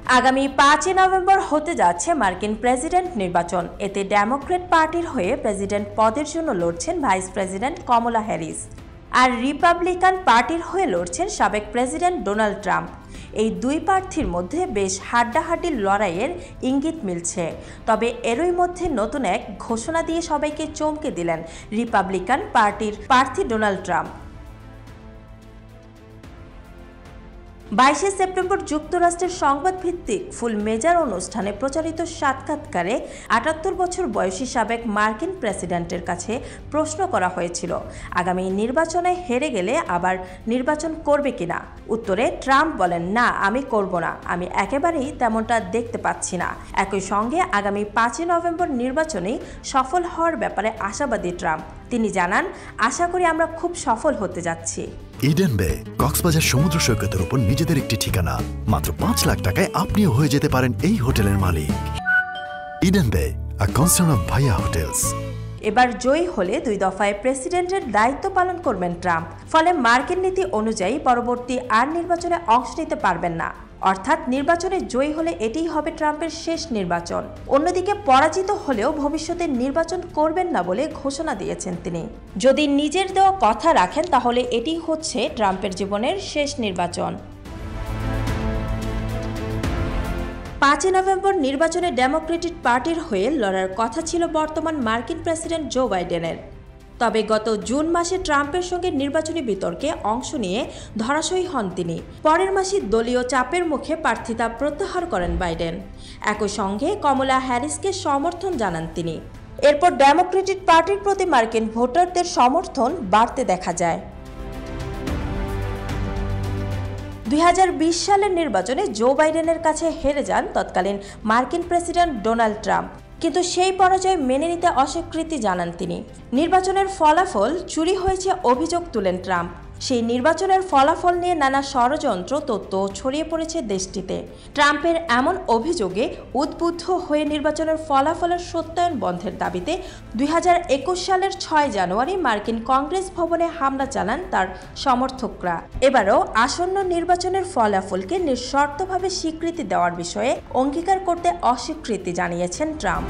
আগামী 5 নভেম্বর হতে যাচ্ছে মার্কিন প্রেসিডেন্ট নির্বাচন। এতে ডেমোক্র্যাট পার্টির হয়ে প্রেসিডেন্ট পদের জন্য লড়ছেন ভাইস প্রেসিডেন্ট কমলা হ্যারিস, আর রিপাবলিকান পার্টির হয়ে লড়ছেন সাবেক প্রেসিডেন্ট ডোনাল্ড ট্রাম্প। এই দুই প্রার্থীর মধ্যে বেশ হাড্ডাহাড্ডির লড়াইয়ের ইঙ্গিত মিলছে। তবে এরই মধ্যে নতুন এক ঘোষণা দিয়ে সবাইকে চমকে দিলেন রিপাবলিকান পার্টির প্রার্থী ডোনাল্ড ট্রাম্প। 22 সেপ্টেম্বর যুক্তরাষ্ট্রের সংবাদভিত্তিক ফুল মেজার অনুষ্ঠানে প্রচারিত সাক্ষাৎকারে 78 বছর বয়সী সাবেক মার্কিন প্রেসিডেন্টের কাছে প্রশ্ন করা হয়েছিল, আগামী নির্বাচনে হেরে গেলে আবার নির্বাচন করবে কিনা। উত্তরে ট্রাম্প বলেন, না, আমি করব না, আমি একেবারেই তেমনটা দেখতে পাচ্ছি না। একই সঙ্গে আগামী 5 নভেম্বর নির্বাচনেই সফল হওয়ার ব্যাপারে আশাবাদী ট্রাম্প। তিনি জানান, আশা করি আমরা খুব সফল হতে যাচ্ছি। ইডেন বে কক্সবাজার সমুদ্র সৈকতের উপর নিজেদের একটি ঠিকানা। মাত্র 5 লাখ টাকায় আপনিও হয়ে যেতে পারেন এই হোটেলের মালিক। ইডেন বে, আ কনসার্ন অফ ভাইয়া হোটেলস। এবার জয়ী হলে 2 দফায় প্রেসিডেন্টের দায়িত্ব পালন করবেন ট্রাম্প। ফলে মার্কিন নীতি অনুযায়ী পরবর্তী আর নির্বাচনে অংশ নিতে পারবেন না। অর্থাৎ নির্বাচনে জয়ী হলে এটিই হবে ট্রাম্পের শেষ নির্বাচন। অন্যদিকে পরাজিত হলেও ভবিষ্যতে নির্বাচন করবেন না বলে ঘোষণা দিয়েছেন তিনি। যদি নিজের দেওয়া কথা রাখেন তাহলে এটি হচ্ছে ট্রাম্পের জীবনের শেষ নির্বাচন। 5 নভেম্বর নির্বাচনে ডেমোক্রেটিক পার্টির হয়ে লড়ার কথা ছিল বর্তমান মার্কিন প্রেসিডেন্ট জো বাইডেনের। তবে গত জুন মাসে ট্রাম্পের সঙ্গে নির্বাচনী বিতর্কে অংশ নিয়ে ধরাশয়ী হন তিনি। পরের মাসে দলীয় চাপের মুখে প্রার্থিতা প্রত্যাহার করেন বাইডেন। একই সঙ্গে কমলা হ্যারিসকে সমর্থন জানান তিনি। এরপর ডেমোক্রেটিক পার্টির প্রতি মার্কিন ভোটারদের সমর্থন বাড়তে দেখা যায়। 2020 সালের নির্বাচনে জো বাইডেনের কাছে হেরে যান তৎকালীন মার্কিন প্রেসিডেন্ট ডোনাল্ড ট্রাম্প। কিন্তু সেই পরাজয় মেনে নিতে অস্বীকৃতি জানান তিনি। নির্বাচনের ফলাফল চুরি হয়েছে অভিযোগ তুলেন ট্রাম্প। সেই নির্বাচনের ফলাফল নিয়ে নানা ষড়যন্ত্র তথ্য ছড়িয়ে পড়েছে দেশটিতে। ট্রাম্পের এমন অভিযোগে উদ্বুদ্ধ হয়ে নির্বাচনের ফলাফলের সত্যায়ন বন্ধের দাবিতে 2021 সালের 6 জানুয়ারি মার্কিন কংগ্রেস ভবনে হামলা চালান তার সমর্থকরা। এবারও আসন্ন নির্বাচনের ফলাফলকে নিঃশর্তভাবে স্বীকৃতি দেওয়ার বিষয়ে অঙ্গীকার করতে অস্বীকৃতি জানিয়েছেন ট্রাম্প।